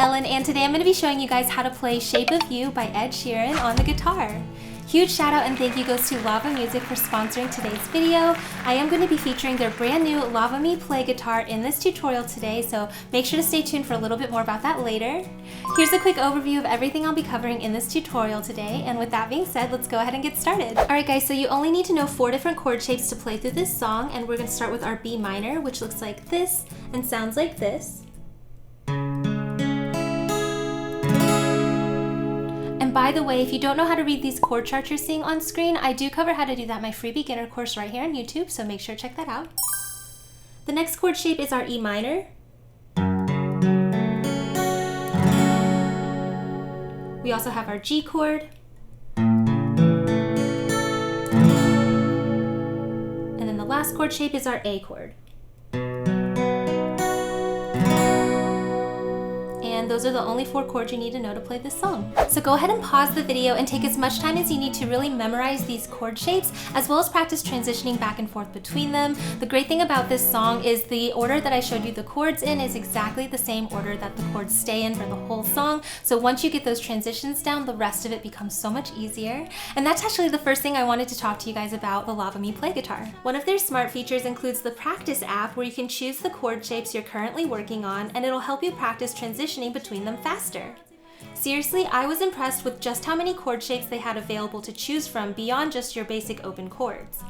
Ellen, and today I'm going to be showing you guys how to play Shape of You by Ed Sheeran on the guitar. Huge shout out and thank you goes to Lava Music for sponsoring today's video. I am going to be featuring their brand new Lava Me Play guitar in this tutorial today, so make sure to stay tuned for a little bit more about that later. Here's a quick overview of everything I'll be covering in this tutorial today, and with that being said, let's go ahead and get started. Alright guys, so you only need to know 4 different chord shapes to play through this song, and we're going to start with our B minor, which looks like this and sounds like this. By the way, if you don't know how to read these chord charts you're seeing on screen, I do cover how to do that in my free beginner course right here on YouTube, so make sure to check that out. The next chord shape is our E minor. We also have our G chord. And then the last chord shape is our A chord. And those are the only 4 chords you need to know to play this song. So go ahead and pause the video and take as much time as you need to really memorize these chord shapes, as well as practice transitioning back and forth between them. The great thing about this song is the order that I showed you the chords in is exactly the same order that the chords stay in for the whole song. So once you get those transitions down, the rest of it becomes so much easier. And that's actually the first thing I wanted to talk to you guys about the Lava Me Play guitar. One of their smart features includes the practice app, where you can choose the chord shapes you're currently working on, and it'll help you practice transitioning between them faster. Seriously, I was impressed with just how many chord shapes they had available to choose from beyond just your basic open chords.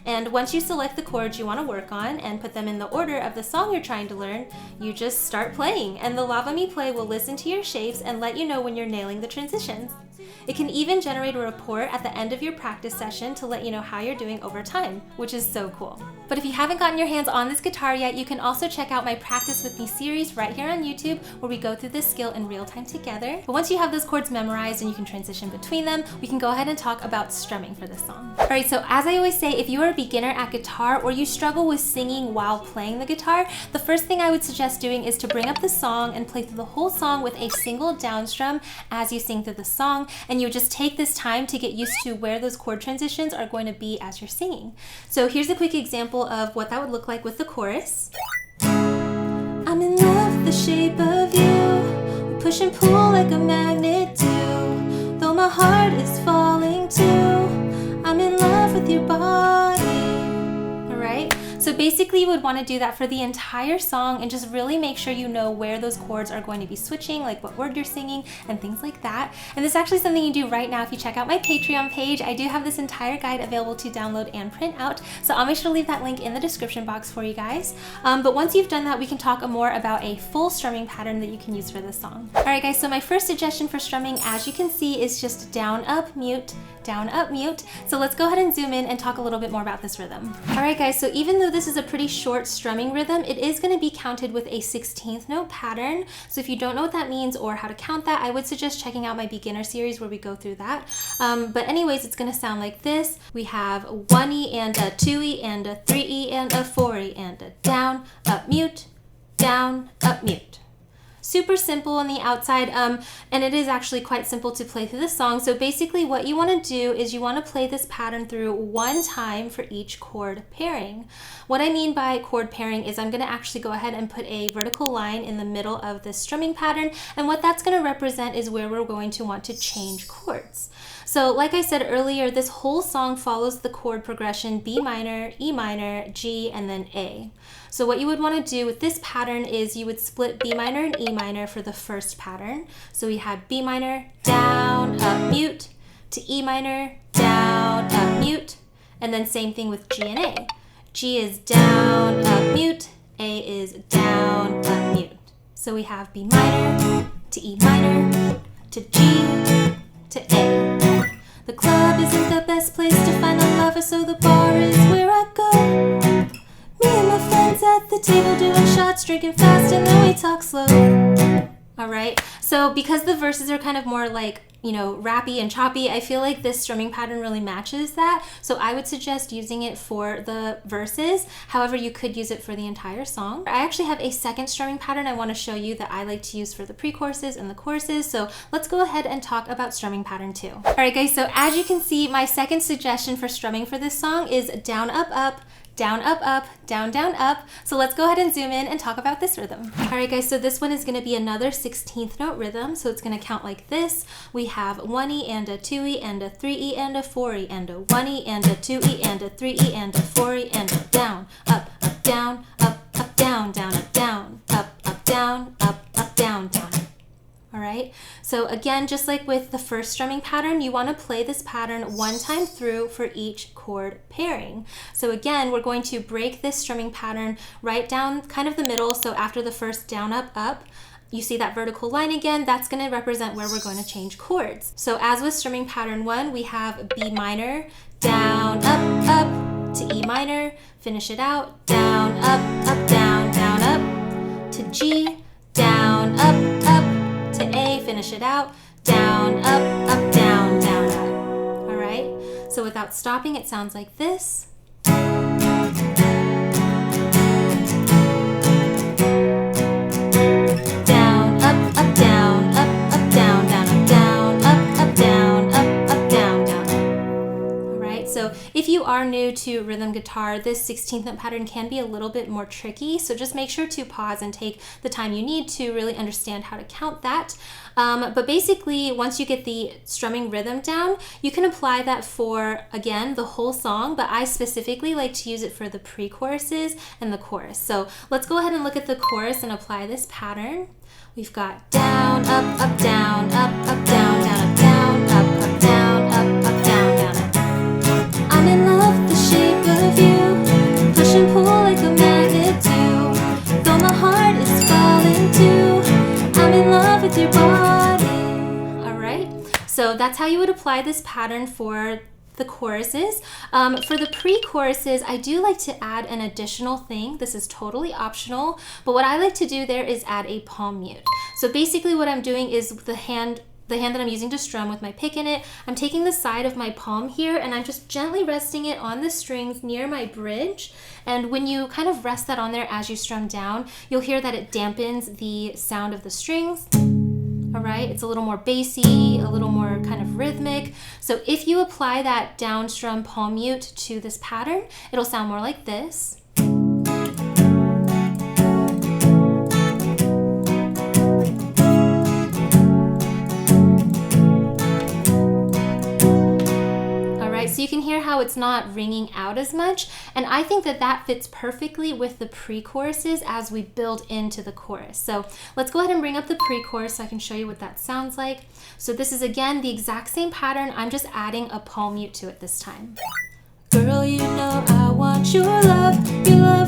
And once you select the chords you want to work on and put them in the order of the song you're trying to learn, you just start playing, and the Lava Me Play will listen to your shapes and let you know when you're nailing the transitions. It can even generate a report at the end of your practice session to let you know how you're doing over time, which is so cool. But if you haven't gotten your hands on this guitar yet, you can also check out my Practice With Me series right here on YouTube, where we go through this skill in real time together. But once you have those chords memorized and you can transition between them, we can go ahead and talk about strumming for this song. Alright, so as I always say, if you are a beginner at guitar or you struggle with singing while playing the guitar, the first thing I would suggest doing is to bring up the song and play through the whole song with a single down strum as you sing through the song, and you just take this time to get used to where those chord transitions are going to be as you're singing. So here's a quick example of what that would look like with the chorus. I'm in love with the shape of you. We push and pull like a magnet do. Though my heart is falling too, I'm in love with your body. Alright? So basically you would want to do that for the entire song and just really make sure you know where those chords are going to be switching, like what word you're singing and things like that. And this is actually something you do right now if you check out my Patreon page. I do have this entire guide available to download and print out, so I'll make sure to leave that link in the description box for you guys. But once you've done that, we can talk more about a full strumming pattern that you can use for this song. Alright guys, so my first suggestion for strumming, as you can see, is just down, up, mute, down, up, mute. So let's go ahead and zoom in and talk a little bit more about this rhythm. Alright guys, so even though this is a pretty short strumming rhythm, it is going to be counted with a 16th note pattern. So if you don't know what that means or how to count that, I would suggest checking out my beginner series where we go through that. But anyways, it's going to sound like this. We have 1E and a 2E and a 3E and a 4E and a down, up, mute, down, up, mute. Super simple on the outside, and it is actually quite simple to play through this song. So basically what you want to do is you want to play this pattern through one time for each chord pairing. What I mean by chord pairing is I'm going to actually go ahead and put a vertical line in the middle of this strumming pattern, and what that's going to represent is where we're going to want to change chords. So like I said earlier, this whole song follows the chord progression B minor, E minor, G, and then A. So what you would want to do with this pattern is you would split B minor and E minor for the first pattern. So we had B minor, down, up, mute, to E minor, down, up, mute, and then same thing with G and A. G is down, up, mute, A is down, up, mute. So we have B minor, to E minor, to G, to A. The club isn't the best place to find a lover, so the bar is where I go. Me and my friends at the table doing shots, drinking fast, and then we talk slow. Alright, so So because the verses are kind of more like, you know, rappy and choppy, I feel like this strumming pattern really matches that. So I would suggest using it for the verses. However, you could use it for the entire song. I actually have a second strumming pattern I want to show you that I like to use for the pre-choruses and the choruses. So let's go ahead and talk about strumming pattern 2. All right, guys, so as you can see, my second suggestion for strumming for this song is down, up, up, down, up, up, down, down, up. So let's go ahead and zoom in and talk about this rhythm. All right, guys, so this one is gonna be another 16th note rhythm. So it's gonna count like this. We have 1E and a 2E and a 3E and a 4E and a 1E and a 2E and a 3E and a 4E and a down, up, down, down, down, up, down, down, down, down. All right, so again, just like with the first strumming pattern, you want to play this pattern one time through for each chord pairing. So again, we're going to break this strumming pattern right down kind of the middle. So after the first down, up, up, you see that vertical line again, that's going to represent where we're going to change chords. So as with strumming pattern 1, we have B minor, down, up, to E minor, finish it out, down, up, down, up, to G, down, up, to A, finish it out, down, up, down, down, up. All right, so without stopping, it sounds like this. Down, up, down, up, down, down, up, down, up, down, up, down, down. All right, so if you are new to rhythm guitar, this 16th note pattern can be a little bit more tricky, so just make sure to pause and take the time you need to really understand how to count that. But basically, once you get the strumming rhythm down, you can apply that for, again, the whole song, but I specifically like to use it for the pre-choruses and the chorus. So let's go ahead and look at the chorus and apply this pattern. We've got down, up, down, down, up, down, down, up, down, down, down, up. I'm in love with the shape of you, push and pull like a magnet do, though my heart is falling too, I'm in love with your body. All right, so that's how you would apply this pattern for the choruses. For the pre-choruses, I do like to add an additional thing. This is totally optional, but what I like to do there is add a palm mute. So basically what I'm doing is the hand that I'm using to strum with my pick in it, I'm taking the side of my palm here and I'm just gently resting it on the strings near my bridge. And when you kind of rest that on there as you strum down, you'll hear that it dampens the sound of the strings. All right, it's a little more bassy, a little more kind of rhythmic. So if you apply that down strum palm mute to this pattern, it'll sound more like this. So you can hear how it's not ringing out as much, and I think that that fits perfectly with the pre-choruses as we build into the chorus. So let's go ahead and bring up the pre-chorus so I can show you what that sounds like. So this is again the exact same pattern, I'm just adding a palm mute to it this time. Girl, you know I want your love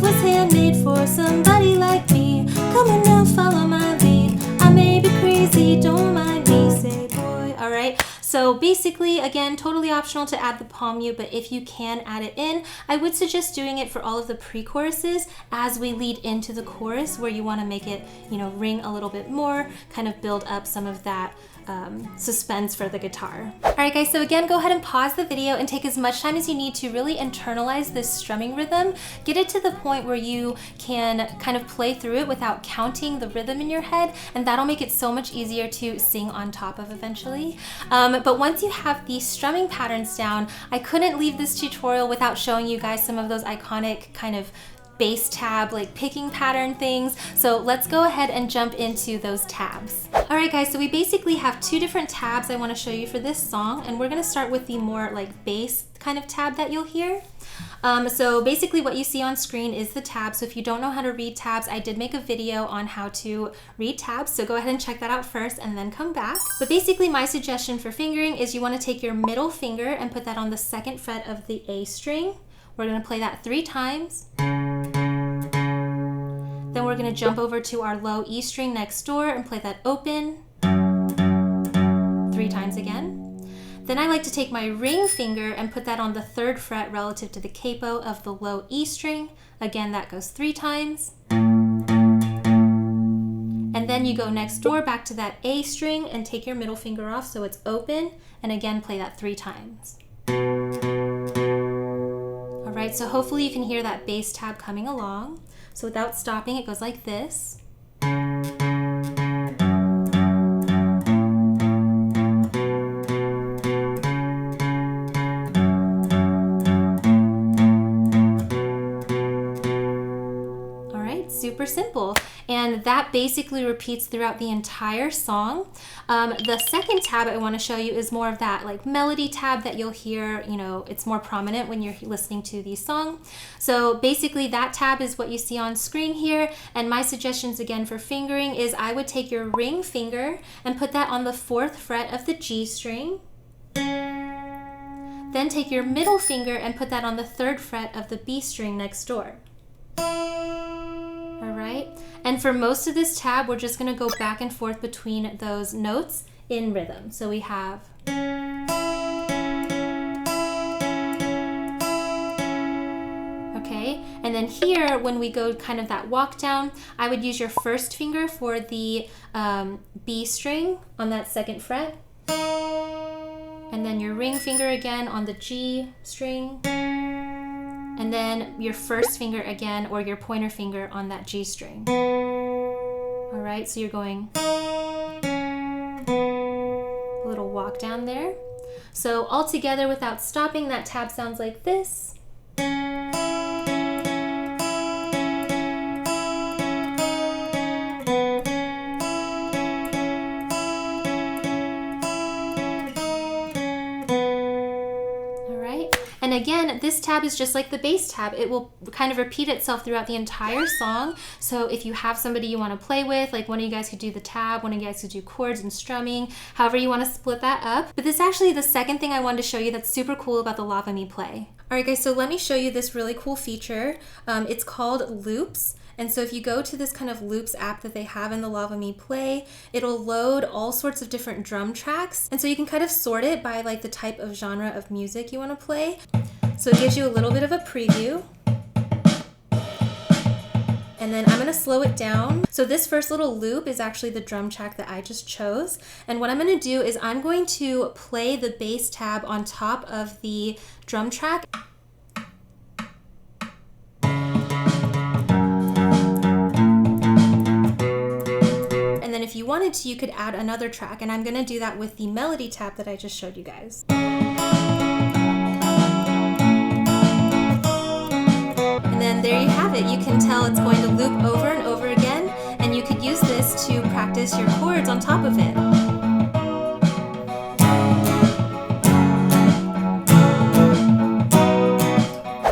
was handmade for somebody like me. Come on now, follow my lead, I may be crazy, don't mind me, say boy. All right. So basically, again, totally optional to add the palm mute, but if you can add it in, I would suggest doing it for all of the pre-choruses as we lead into the chorus where you want to make it, you know, ring a little bit more, kind of build up some of that suspense for the guitar. All right, guys, so again, go ahead and pause the video and take as much time as you need to really internalize this strumming rhythm. Get it to the point where you can kind of play through it without counting the rhythm in your head, and that'll make it so much easier to sing on top of eventually. But once you have these strumming patterns down, I couldn't leave this tutorial without showing you guys some of those iconic kind of bass tab, like picking pattern things. So let's go ahead and jump into those tabs. All right, guys, so we basically have two different tabs I want to show you for this song, and we're going to start with the more like bass kind of tab that you'll hear. So basically what you see on screen is the tab. So if you don't know how to read tabs, I did make a video on how to read tabs. So go ahead and check that out first and then come back. But basically my suggestion for fingering is you want to take your middle finger and put that on the 2nd fret of the A string. We're going to play that 3 times. Then we're going to jump over to our low E string next door and play that open 3 times again. Then I like to take my ring finger and put that on the 3rd fret relative to the capo of the low E string. Again, that goes 3 times. And then you go next door back to that A string and take your middle finger off so it's open, and again play that 3 times. All right, so hopefully you can hear that bass tab coming along. So without stopping, it goes like this. Super simple, and that basically repeats throughout the entire song. The second tab I want to show you is more of that like melody tab that you'll hear, you know, it's more prominent when you're listening to the song. So basically that tab is what you see on screen here, and my suggestions again for fingering is I would take your ring finger and put that on the 4th fret of the G string. Then take your middle finger and put that on the 3rd fret of the B string next door. All right, and for most of this tab, we're just gonna go back and forth between those notes in rhythm. So we have, okay, and then here, when we go kind of that walk down, I would use your first finger for the B string on that 2nd fret, and then your ring finger again on the G string, and then your first finger again, or your pointer finger on that G string. All right, so you're going a little walk down there. So all together without stopping, that tab sounds like this. And again, this tab is just like the bass tab. It will kind of repeat itself throughout the entire song. So if you have somebody you want to play with, like one of you guys could do the tab, one of you guys could do chords and strumming, however you want to split that up. But this is actually the second thing I wanted to show you that's super cool about the Lava Me Play. All right guys, so let me show you this really cool feature. It's called Loops. And so if you go to this kind of Loops app that they have in the Lava Me Play, it'll load all sorts of different drum tracks. And so you can kind of sort it by like the type of genre of music you want to play. So it gives you a little bit of a preview. And then I'm gonna slow it down. So this first little loop is actually the drum track that I just chose. And what I'm gonna do is I'm going to play the bass tab on top of the drum track. And then if you wanted to, you could add another track, and I'm gonna do that with the melody tab that I just showed you guys. And then there you have it. You can tell it's going to loop over and over again, and you could use this to practice your chords on top of it.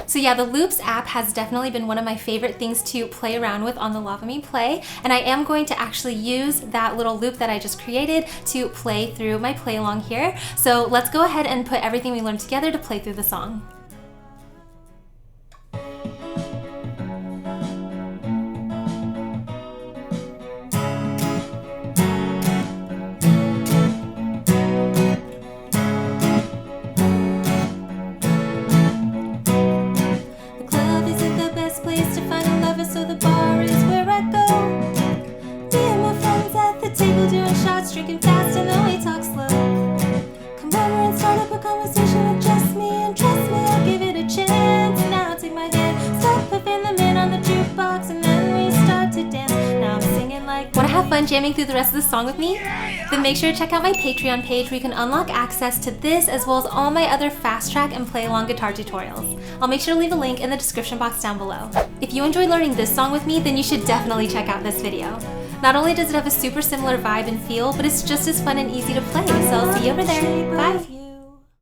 So yeah, the Loops app has definitely been one of my favorite things to play around with on the Lava Me Play, and I am going to actually use that little loop that I just created to play through my play along here. So let's go ahead and put everything we learned together to play through the song. Drinking fast and then we talk slow. Come over and start up a conversation with just me, and trust me, I'll give it a chance. Now take my hand, start puffing them in on the jukebox, and then we start to dance. Now I'm singing like. Want to have fun jamming through the rest of the song with me? Then make sure to check out my Patreon page where you can unlock access to this as well as all my other fast track and play along guitar tutorials. I'll make sure to leave a link in the description box down below. If you enjoyed learning this song with me, then you should definitely check out this video. Not only does it have a super similar vibe and feel, but it's just as fun and easy to play, so I'll see you over there. Bye!